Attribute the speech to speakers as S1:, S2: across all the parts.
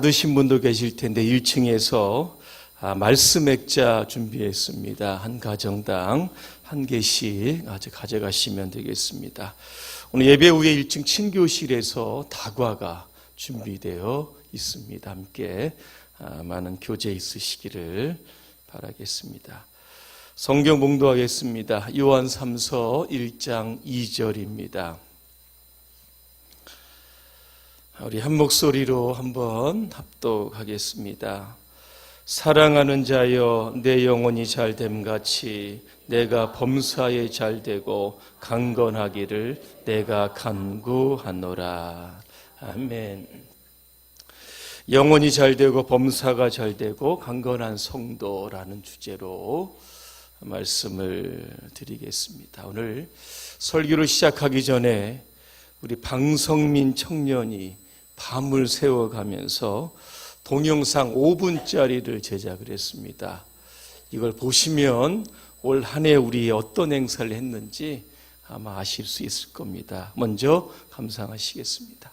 S1: 받으신 분도 계실 텐데 1층에서 말씀 액자 준비했습니다. 한 가정당 한 개씩 가져가시면 되겠습니다. 오늘 예배 후에 1층 친교실에서 다과가 준비되어 있습니다. 함께 많은 교제 있으시기를 바라겠습니다. 성경 봉독하겠습니다. 요한 3서 1장 2절입니다. 우리 한 목소리로 한번 합독하겠습니다. 사랑하는 자여, 내 영혼이 잘됨같이 내가 범사에 잘되고 강건하기를 내가 간구하노라. 아멘. 영혼이 잘되고 범사가 잘되고 강건한 성도라는 주제로 말씀을 드리겠습니다. 오늘 설교를 시작하기 전에 우리 방성민 청년이 밤을 새워가면서 동영상 5분짜리를 제작을 했습니다. 이걸 보시면 올 한 해 우리 어떤 행사를 했는지 아마 아실 수 있을 겁니다. 먼저 감상하시겠습니다.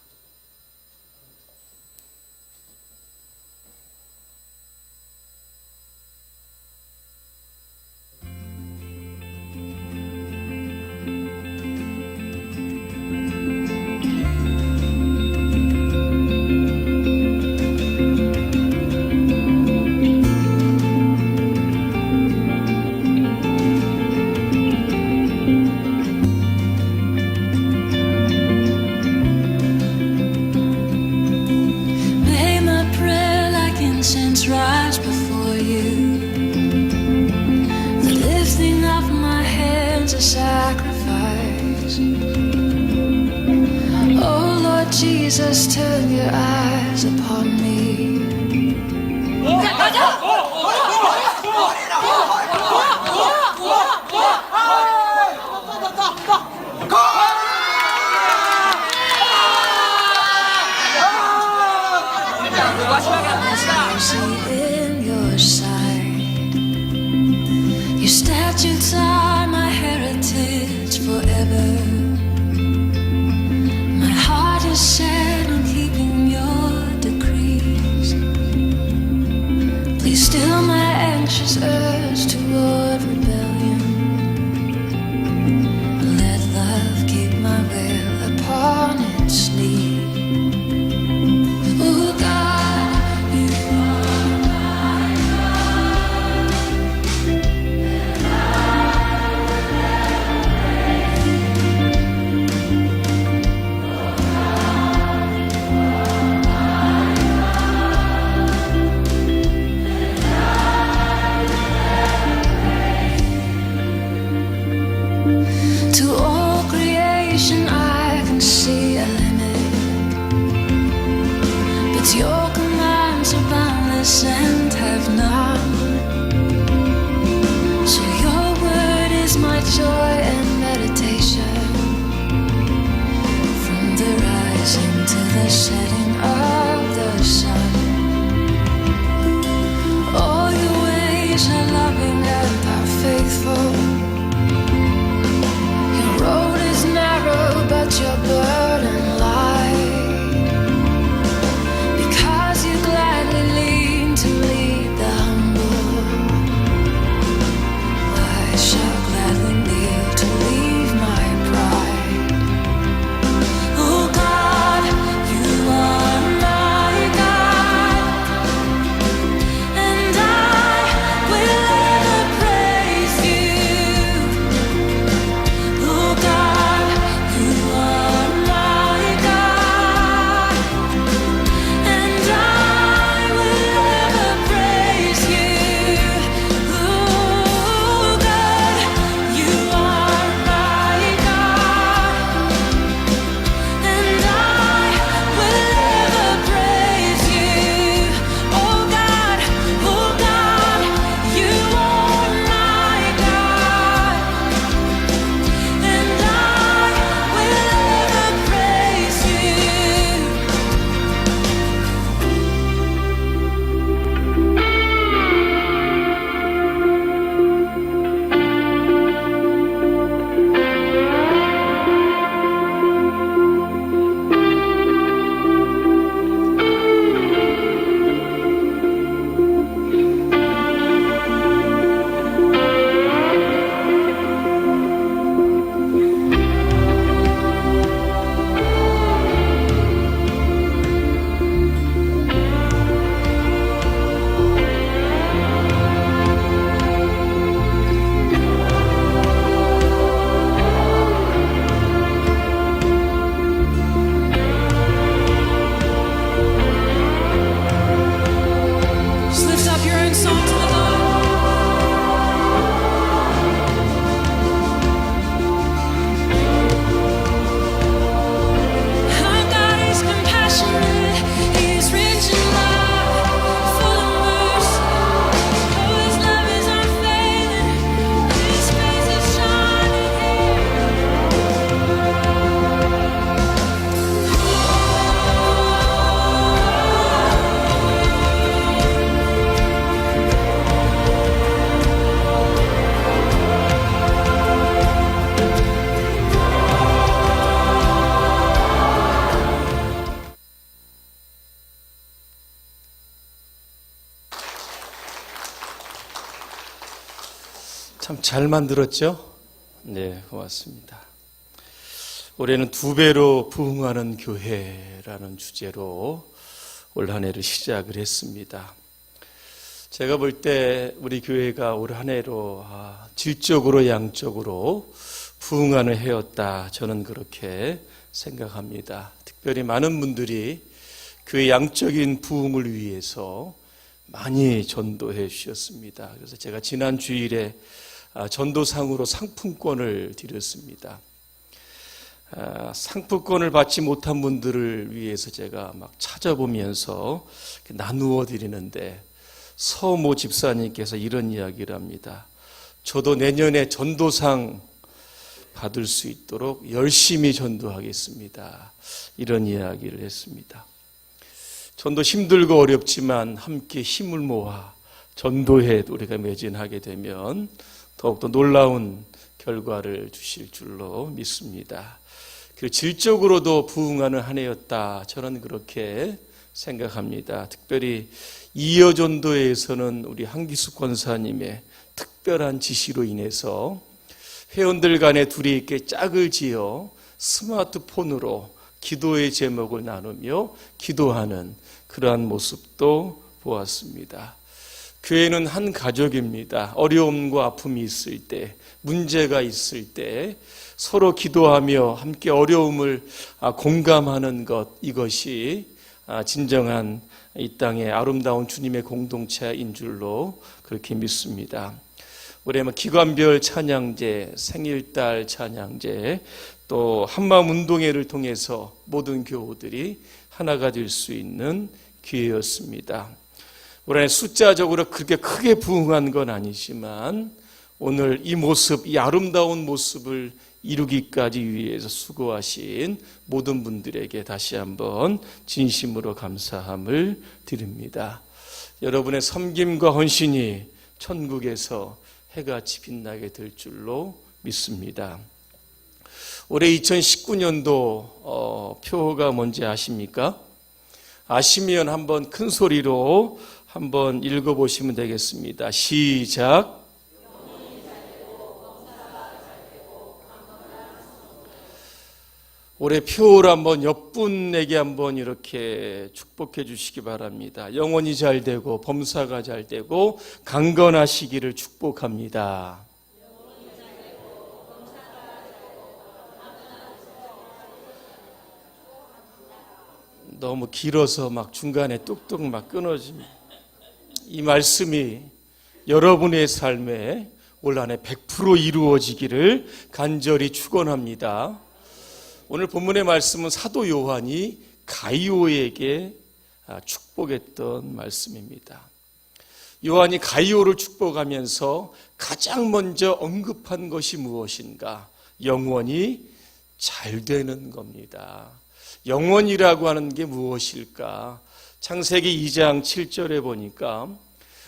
S2: Jesus, turn your eyes upon me. In your sight, your statutes are my heritage forever. Set on keeping your decrees. Please still my anxious urge toward rebellion. Let love keep my will upon its sleeve. Oh God, you are my to all creation I can see a limit, but your commands are boundless and have none. So your word is my joy and meditation, from the rising to the setting of the sun. All your ways are loving and are faithful. Road is narrow, but your burden light, because you gladly lean to lead the humble. I shall gladly kneel to
S1: 참 잘 만들었죠? 네, 고맙습니다. 올해는 2배로 부흥하는 교회라는 주제로 올 한 해를 시작을 했습니다. 제가 볼 때 우리 교회가 올 한 해로 질적으로 양적으로 부흥하는 해였다, 저는 그렇게 생각합니다. 특별히 많은 분들이 교회 양적인 부흥을 위해서 많이 전도해 주셨습니다. 그래서 제가 지난 주일에 전도상으로 상품권을 드렸습니다. 상품권을 받지 못한 분들을 위해서 제가 막 찾아보면서 나누어 드리는데 서모 집사님께서 이런 이야기를 합니다. 저도 내년에 전도상 받을 수 있도록 열심히 전도하겠습니다. 이런 이야기를 했습니다. 전도 힘들고 어렵지만 함께 힘을 모아 전도회 우리가 매진하게 되면 더욱더 놀라운 결과를 주실 줄로 믿습니다. 그 질적으로도 부흥하는 한 해였다, 저는 그렇게 생각합니다. 특별히 이어전도회에서는 우리 한기숙 권사님의 특별한 지시로 인해서 회원들 간에 둘이 이렇게 짝을 지어 스마트폰으로 기도의 제목을 나누며 기도하는 그러한 모습도 보았습니다. 교회는 한 가족입니다. 어려움과 아픔이 있을 때, 문제가 있을 때 서로 기도하며 함께 어려움을 공감하는 것, 이것이 진정한 이 땅의 아름다운 주님의 공동체인 줄로 그렇게 믿습니다. 올해 기관별 찬양제, 생일달 찬양제, 또 한마음 운동회를 통해서 모든 교우들이 하나가 될 수 있는 기회였습니다. 올해 숫자적으로 그렇게 크게 부흥한 건 아니지만 오늘 이 모습, 이 아름다운 모습을 이루기까지 위해서 수고하신 모든 분들에게 다시 한번 진심으로 감사함을 드립니다. 여러분의 섬김과 헌신이 천국에서 해같이 빛나게 될 줄로 믿습니다. 올해 2019년도 표가 뭔지 아십니까? 아시면 한번 큰 소리로 한번 읽어보시면 되겠습니다. 시작. 올해 표를 한번 옆분에게 한번 이렇게 축복해 주시기 바랍니다. 영혼이 잘 되고 범사가 잘 되고 강건하시기를 축복합니다. 너무 길어서 막 중간에 뚝뚝 막 끊어집니다. 이 말씀이 여러분의 삶에 올 한 해 100% 이루어지기를 간절히 축원합니다. 오늘 본문의 말씀은 사도 요한이 가이오에게 축복했던 말씀입니다. 요한이 가이오를 축복하면서 가장 먼저 언급한 것이 무엇인가? 영원히 잘 되는 겁니다. 영원이라고 하는 게 무엇일까? 창세기 2장 7절에 보니까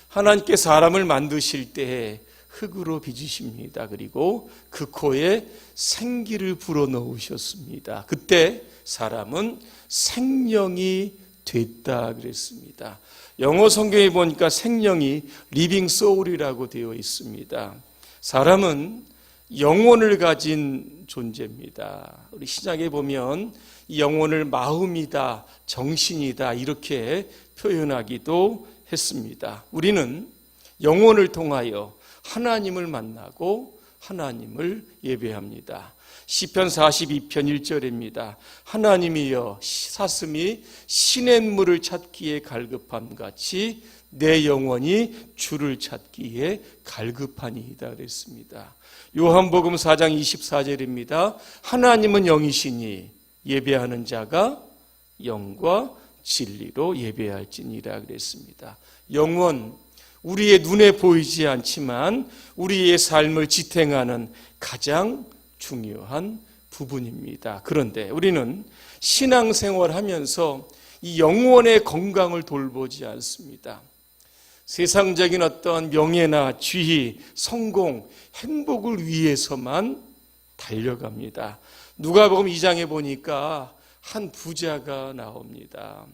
S1: 하나님께 사람을 만드실 때에 흙으로 빚으십니다. 그리고 그 코에 생기를 불어넣으셨습니다. 그때 사람은 생명이 됐다 그랬습니다. 영어 성경에 보니까 생명이 리빙 소울이라고 되어 있습니다. 사람은 영혼을 가진 존재입니다. 우리 신약에 보면 이 영혼을 마음이다, 정신이다 이렇게 표현하기도 했습니다. 우리는 영혼을 통하여 하나님을 만나고 하나님을 예배합니다. 시편 42편 1절입니다. 하나님이여 사슴이 시냇물을 찾기에 갈급함 같이 내 영혼이 주를 찾기에 갈급하니이다 그랬습니다. 요한복음 4장 24절입니다. 하나님은 영이시니 예배하는 자가 영과 진리로 예배할지니라 그랬습니다. 영원, 우리의 눈에 보이지 않지만 우리의 삶을 지탱하는 가장 중요한 부분입니다. 그런데 우리는 신앙생활 하면서 이 영혼의 건강을 돌보지 않습니다. 세상적인 어떤 명예나 지위, 성공, 행복을 위해서만 달려갑니다. 누가복음 2장에 보니까 한 부자가 나옵니다.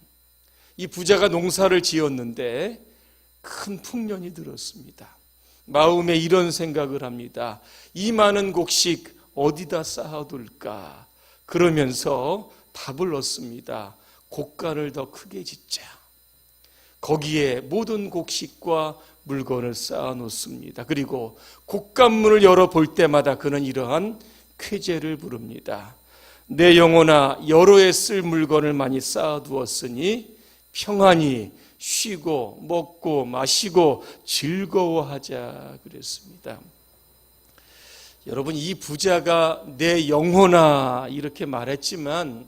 S1: 이 부자가 농사를 지었는데 큰 풍년이 들었습니다. 마음에 이런 생각을 합니다. 이 많은 곡식 어디다 쌓아둘까? 그러면서 답을 얻습니다. 곡간을 더 크게 짓자. 거기에 모든 곡식과 물건을 쌓아 놓습니다. 그리고 곡간문을 열어볼 때마다 그는 이러한 쾌재를 부릅니다. 내 영혼아, 여러 해 쓸 물건을 많이 쌓아두었으니 평안히 쉬고 먹고 마시고 즐거워하자 그랬습니다. 여러분, 이 부자가 내 영혼아 이렇게 말했지만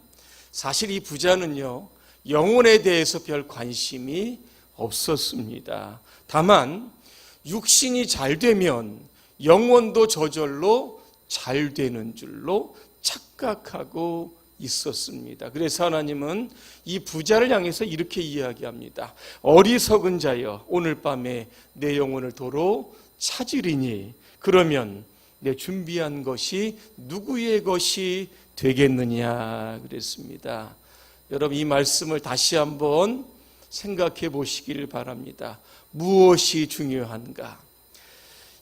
S1: 사실 이 부자는요, 영혼에 대해서 별 관심이 없었습니다. 다만 육신이 잘 되면 영혼도 저절로 잘 되는 줄로 착각하고 있었습니다. 그래서 하나님은 이 부자를 향해서 이렇게 이야기합니다. 어리석은 자여, 오늘 밤에 내 영혼을 도로 찾으리니 그러면 내 준비한 것이 누구의 것이 되겠느냐 그랬습니다. 여러분, 이 말씀을 다시 한번 생각해 보시기를 바랍니다. 무엇이 중요한가?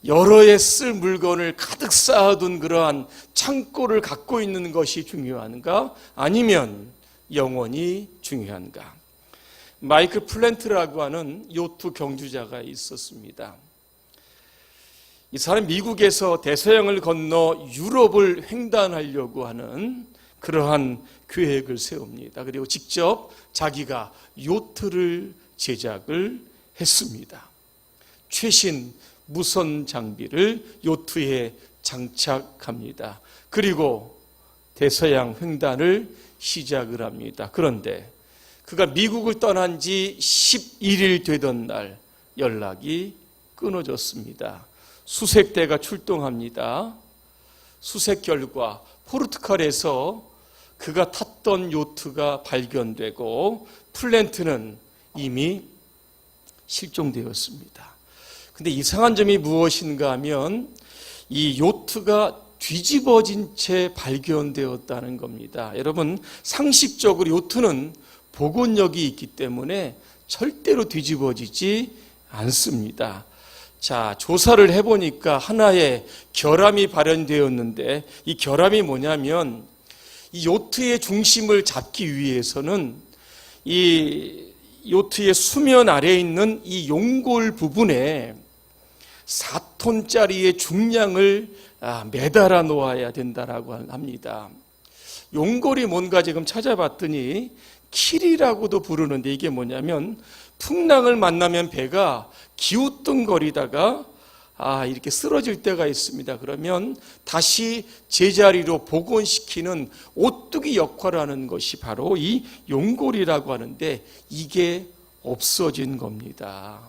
S1: 여러 해 쓸 물건을 가득 쌓아둔 그러한 창고를 갖고 있는 것이 중요한가? 아니면 영혼이 중요한가? 마이클 플랜트라고 하는 요트 경주자가 있었습니다. 이 사람 미국에서 대서양을 건너 유럽을 횡단하려고 하는 그러한 계획을 세웁니다. 그리고 직접 자기가 요트를 제작을 했습니다. 최신 무선 장비를 요트에 장착합니다. 그리고 대서양 횡단을 시작을 합니다. 그런데 그가 미국을 떠난 지 11일 되던 날 연락이 끊어졌습니다. 수색대가 출동합니다. 수색 결과 포르투갈에서 그가 탔던 요트가 발견되고 플랜트는 이미 실종되었습니다. 근데 이상한 점이 무엇인가 하면 이 요트가 뒤집어진 채 발견되었다는 겁니다. 여러분, 상식적으로 요트는 복원력이 있기 때문에 절대로 뒤집어지지 않습니다. 자, 조사를 해보니까 하나의 결함이 발견되었는데 이 결함이 뭐냐면 이 요트의 중심을 잡기 위해서는 이 요트의 수면 아래에 있는 이 용골 부분에 4톤짜리의 중량을 매달아 놓아야 된다라고 합니다. 용골이 뭔가 지금 찾아봤더니 킬이라고도 부르는데 이게 뭐냐면 풍랑을 만나면 배가 기우뚱거리다가 이렇게 쓰러질 때가 있습니다. 그러면 다시 제자리로 복원시키는 오뚜기 역할을 하는 것이 바로 이 용골이라고 하는데 이게 없어진 겁니다.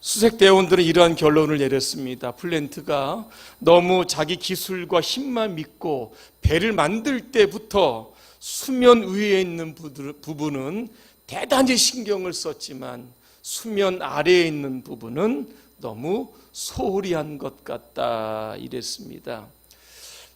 S1: 수색대원들은 이러한 결론을 내렸습니다. 플랜트가 너무 자기 기술과 힘만 믿고 배를 만들 때부터 수면 위에 있는 부분은 대단히 신경을 썼지만 수면 아래에 있는 부분은 너무 소홀히 한 것 같다 이랬습니다.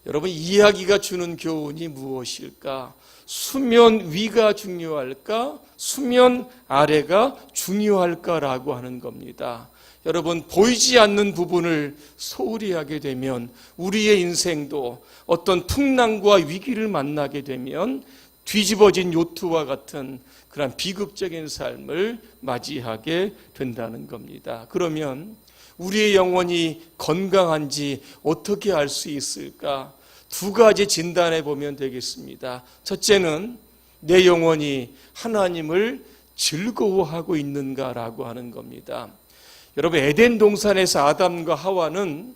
S1: 여러분, 이 이야기가 주는 교훈이 무엇일까? 수면 위가 중요할까? 수면 아래가 중요할까라고 하는 겁니다. 여러분, 보이지 않는 부분을 소홀히 하게 되면 우리의 인생도 어떤 풍랑과 위기를 만나게 되면 뒤집어진 요트와 같은 그런 비극적인 삶을 맞이하게 된다는 겁니다. 그러면 우리의 영혼이 건강한지 어떻게 알 수 있을까? 두 가지 진단해 보면 되겠습니다. 첫째는 내 영혼이 하나님을 즐거워하고 있는가라고 하는 겁니다. 여러분, 에덴 동산에서 아담과 하와는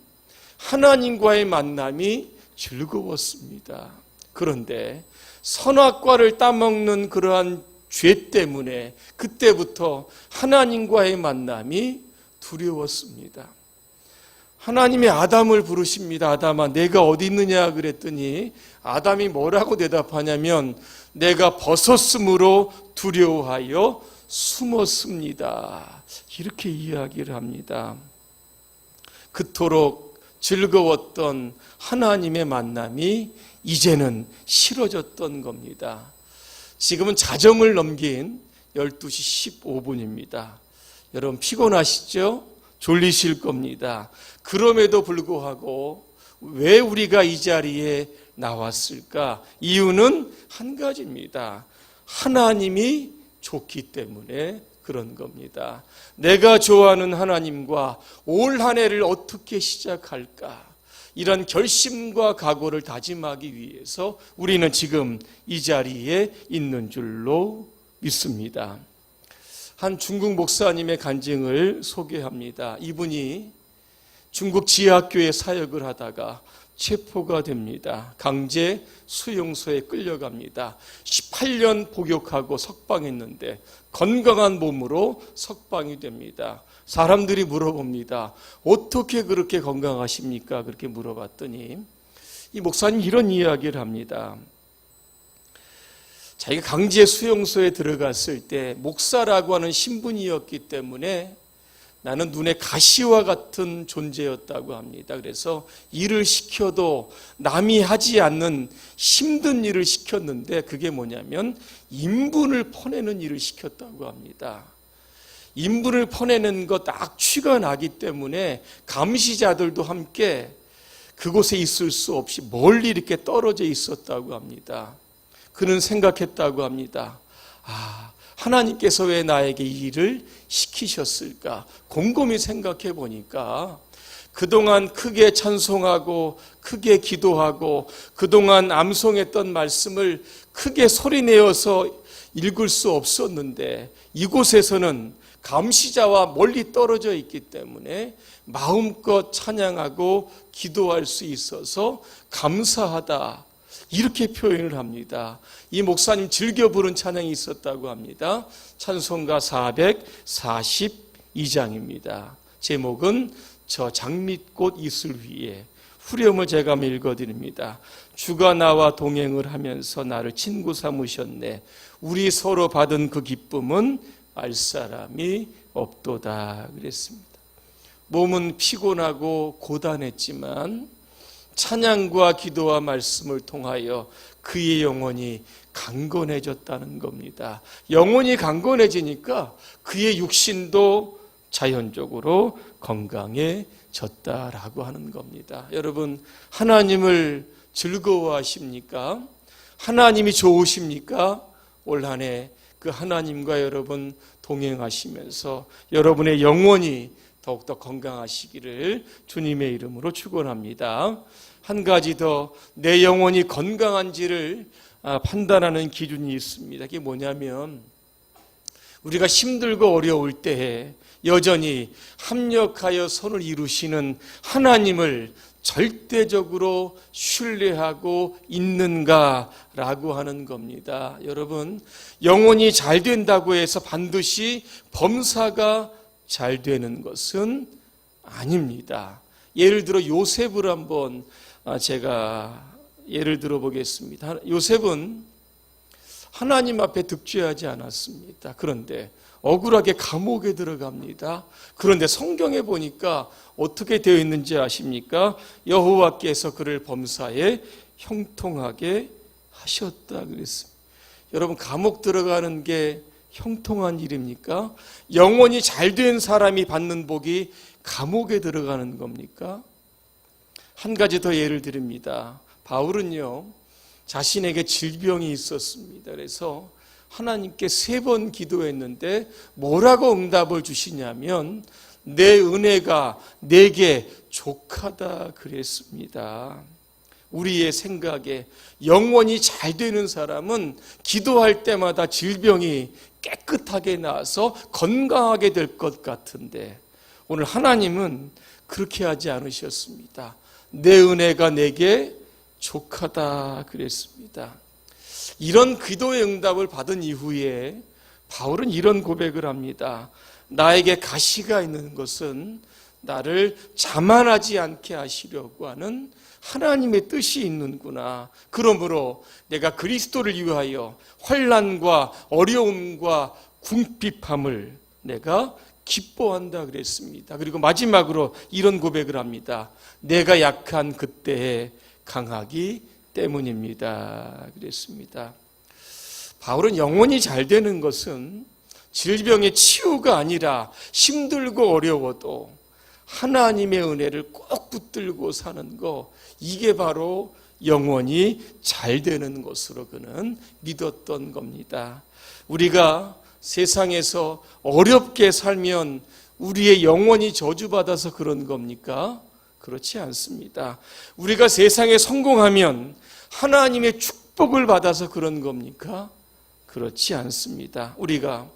S1: 하나님과의 만남이 즐거웠습니다. 그런데 선악과를 따먹는 그러한 죄 때문에 그때부터 하나님과의 만남이 두려웠습니다. 하나님이 아담을 부르십니다. 아담아, 내가 어디 있느냐 그랬더니 아담이 뭐라고 대답하냐면 내가 벗었으므로 두려워하여 숨었습니다. 이렇게 이야기를 합니다. 그토록 즐거웠던 하나님의 만남이 이제는 싫어졌던 겁니다. 지금은 자정을 넘긴 12시 15분입니다. 여러분, 피곤하시죠? 졸리실 겁니다. 그럼에도 불구하고 왜 우리가 이 자리에 나왔을까? 이유는 한 가지입니다. 하나님이 좋기 때문에 그런 겁니다. 내가 좋아하는 하나님과 올 한 해를 어떻게 시작할까? 이런 결심과 각오를 다짐하기 위해서 우리는 지금 이 자리에 있는 줄로 믿습니다. 한 중국 목사님의 간증을 소개합니다. 이분이 중국 지하학교에 사역을 하다가 체포가 됩니다. 강제 수용소에 끌려갑니다. 18년 복역하고 석방했는데 건강한 몸으로 석방이 됩니다. 사람들이 물어봅니다. 어떻게 그렇게 건강하십니까? 그렇게 물어봤더니 이 목사님 이런 이야기를 합니다. 자기가 강제 수용소에 들어갔을 때 목사라고 하는 신분이었기 때문에 나는 눈에 가시와 같은 존재였다고 합니다. 그래서 일을 시켜도 남이 하지 않는 힘든 일을 시켰는데 그게 뭐냐면 인분을 퍼내는 일을 시켰다고 합니다. 인분을 퍼내는 것 악취가 나기 때문에 감시자들도 함께 그곳에 있을 수 없이 멀리 이렇게 떨어져 있었다고 합니다. 그는 생각했다고 합니다. 하나님께서 왜 나에게 이 일을 시키셨을까? 곰곰이 생각해 보니까 그동안 크게 찬송하고 크게 기도하고 그동안 암송했던 말씀을 크게 소리내어서 읽을 수 없었는데 이곳에서는 감시자와 멀리 떨어져 있기 때문에 마음껏 찬양하고 기도할 수 있어서 감사하다. 이렇게 표현을 합니다. 이 목사님 즐겨 부른 찬양이 있었다고 합니다. 찬송가 442장입니다. 제목은 저 장밋꽃 이슬 위에. 후렴을 제가 한번 읽어드립니다. 주가 나와 동행을 하면서 나를 친구 삼으셨네. 우리 서로 받은 그 기쁨은 알 사람이 없도다. 그랬습니다. 몸은 피곤하고 고단했지만 찬양과 기도와 말씀을 통하여 그의 영혼이 강건해졌다는 겁니다. 영혼이 강건해지니까 그의 육신도 자연적으로 건강해졌다라고 하는 겁니다. 여러분, 하나님을 즐거워하십니까? 하나님이 좋으십니까? 올 한 해 그 하나님과 여러분 동행하시면서 여러분의 영혼이 더욱더 건강하시기를 주님의 이름으로 축원합니다. 한 가지 더 내 영혼이 건강한지를 판단하는 기준이 있습니다. 그게 뭐냐면 우리가 힘들고 어려울 때에 여전히 합력하여 선을 이루시는 하나님을 절대적으로 신뢰하고 있는가라고 하는 겁니다. 여러분, 영혼이 잘 된다고 해서 반드시 범사가 잘 되는 것은 아닙니다. 예를 들어 요셉을 한번 제가 예를 들어 보겠습니다. 요셉은 하나님 앞에 득죄하지 않았습니다. 그런데 억울하게 감옥에 들어갑니다. 그런데 성경에 보니까 어떻게 되어 있는지 아십니까? 여호와께서 그를 범사에 형통하게 하셨다 그랬습니다. 여러분, 감옥 들어가는 게 형통한 일입니까? 영혼이 잘된 사람이 받는 복이 감옥에 들어가는 겁니까? 한 가지 더 예를 드립니다. 바울은요, 자신에게 질병이 있었습니다. 그래서 하나님께 3번 기도했는데 뭐라고 응답을 주시냐면 내 은혜가 내게 족하다 그랬습니다. 우리의 생각에 영원히 잘 되는 사람은 기도할 때마다 질병이 깨끗하게 나아서 건강하게 될 것 같은데 오늘 하나님은 그렇게 하지 않으셨습니다. 내 은혜가 내게 족하다 그랬습니다. 이런 기도의 응답을 받은 이후에 바울은 이런 고백을 합니다. 나에게 가시가 있는 것은 나를 자만하지 않게 하시려고 하는 하나님의 뜻이 있는구나. 그러므로 내가 그리스도를 위하여 환난과 어려움과 궁핍함을 내가 기뻐한다 그랬습니다. 그리고 마지막으로 이런 고백을 합니다. 내가 약한 그때에 강하기 때문입니다. 그랬습니다. 바울은 영혼이 잘 되는 것은 질병의 치유가 아니라 힘들고 어려워도 하나님의 은혜를 꼭 붙들고 사는 거, 이게 바로 영원히 잘 되는 것으로 그는 믿었던 겁니다. 우리가 세상에서 어렵게 살면 우리의 영혼이 저주받아서 그런 겁니까? 그렇지 않습니다. 우리가 세상에 성공하면 하나님의 축복을 받아서 그런 겁니까? 그렇지 않습니다. 우리가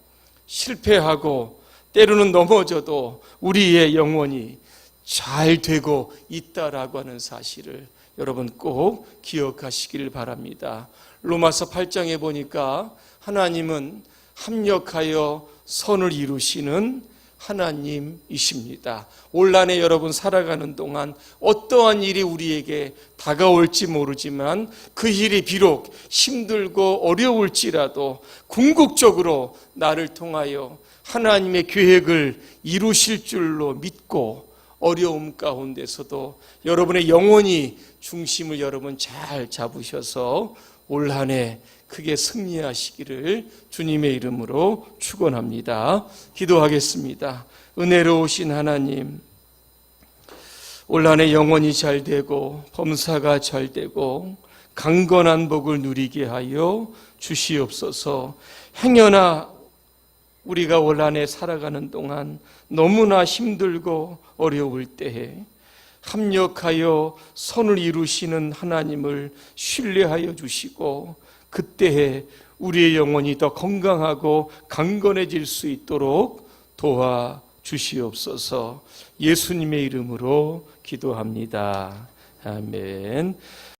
S1: 실패하고 때로는 넘어져도 우리의 영혼이 잘 되고 있다라고 하는 사실을 여러분 꼭 기억하시길 바랍니다. 로마서 8장에 보니까 하나님은 합력하여 선을 이루시는 하나님이십니다. 올한해 여러분 살아가는 동안 어떠한 일이 우리에게 다가올지 모르지만 그 일이 비록 힘들고 어려울지라도 궁극적으로 나를 통하여 하나님의 계획을 이루실 줄로 믿고 어려움 가운데서도 여러분의 영혼이 중심을 여러분 잘 잡으셔서 올 한 해 크게 승리하시기를 주님의 이름으로 축원합니다. 기도하겠습니다. 은혜로우신 하나님, 올 한 해 영혼이 잘 되고 범사가 잘 되고 강건한 복을 누리게 하여 주시옵소서. 행여나 우리가 올 한 해 살아가는 동안 너무나 힘들고 어려울 때에 합력하여 선을 이루시는 하나님을 신뢰하여 주시고 그때에 우리의 영혼이 더 건강하고 강건해질 수 있도록 도와주시옵소서. 예수님의 이름으로 기도합니다. 아멘.